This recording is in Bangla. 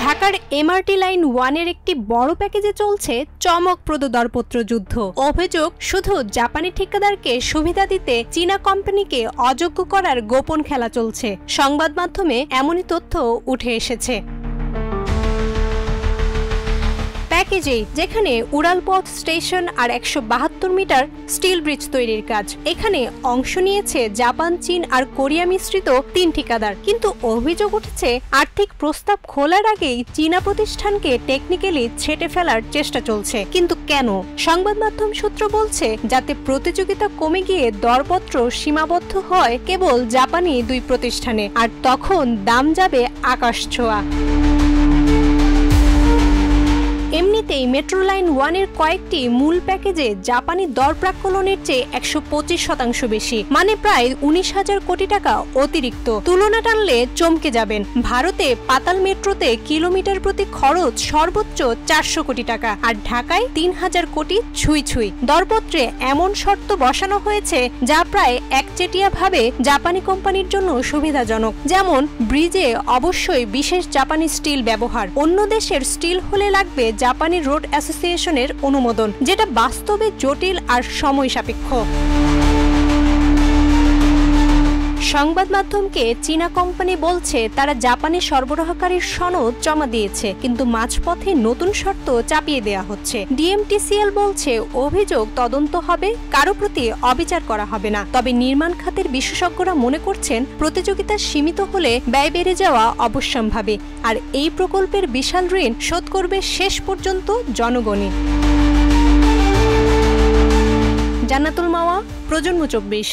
ঢাকার এমআরটি লাইন 1 এর একটি বড় প্যাকেজে চলছে চমকপ্রদ দরপত্র যুদ্ধ। অভিযোগ, শুধু জাপানি ঠিকাদারকে সুবিধা দিতে চীনা কোম্পানিকে অযোগ্য করার গোপন খেলা চলছে। সংবাদ মাধ্যমে এমনই তথ্য উঠে এসেছে। প্যাকেজে যেখানে উড়ালপথ স্টেশন আর 172 মিটার স্টিল ব্রিজ তৈরির কাজ, এখানে অংশ নিয়েছে জাপান, চীন আর কোরিয়া মিশ্রিত 3 ঠিকাদার। কিন্তু অভিযোগ উঠেছে আর্থিক প্রস্তাব খোলার আগেই চীনা প্রতিষ্ঠানকে টেকনিক্যালি ছেটে ফেলার চেষ্টা চলছে। কিন্তু কেন? সংবাদ মাধ্যম সূত্র বলছে যাতে প্রতিযোগিতা কমে গিয়ে দরপত্র সীমাবদ্ধ হয় কেবল জাপানি 2 প্রতিষ্ঠানে, আর তখন দাম যাবে আকাশ ছোঁয়া। এমনিতেই মেট্রো লাইন 1 এর কয়েকটি মূল প্যাকেজে জাপানি দর প্রাক্কলনের চেয়ে 125% বেশি, মানে প্রায় 19,000 কোটি টাকা অতিরিক্ত। তুলনা টানলে চমকে যাবেন। ভারতে পাতাল মেট্রোতে কিলোমিটার প্রতি খরচ সর্বোচ্চ 400 কোটি টাকা, আর ঢাকায় 3,000 কোটি ছুঁই। দরপত্রে এমন শর্ত বসানো হয়েছে যা প্রায় একচেটিয়াভাবে জাপানি কোম্পানির জন্য সুবিধাজনক। যেমন ব্রিজে অবশ্যই বিশেষ জাপানি স্টিল ব্যবহার, অন্য দেশের স্টিল হলে লাগবে জাপানি রোড অ্যাসোসিয়েশনের অনুমোদন, যেটা বাস্তবে জটিল আর সময় সাপেক্ষ। সংবাদ মাধ্যমকে চীনা কোম্পানি বলছে তারা জাপানি সরবরাহকারীর সনদ জমা দিয়েছে, কিন্তু মাঝপথে নতুন শর্ত চাপিয়ে দেয়া হচ্ছে। ডিএমটিসিএল বলছে অভিযোগ তদন্ত হবে, কারো প্রতি অবিচার করা হবে না। তবে নির্মাণ খাতের বিশেষজ্ঞরা মনে করছেন প্রতিযোগিতা সীমিত হলে ব্যয় বেড়ে যাওয়া অবশ্যম্ভাবী, আর এই প্রকল্পের বিশাল ঋণ শোধ করবে শেষ পর্যন্ত জনগণই। জান্নাতুল মাওয়া, প্রজন্ম 24।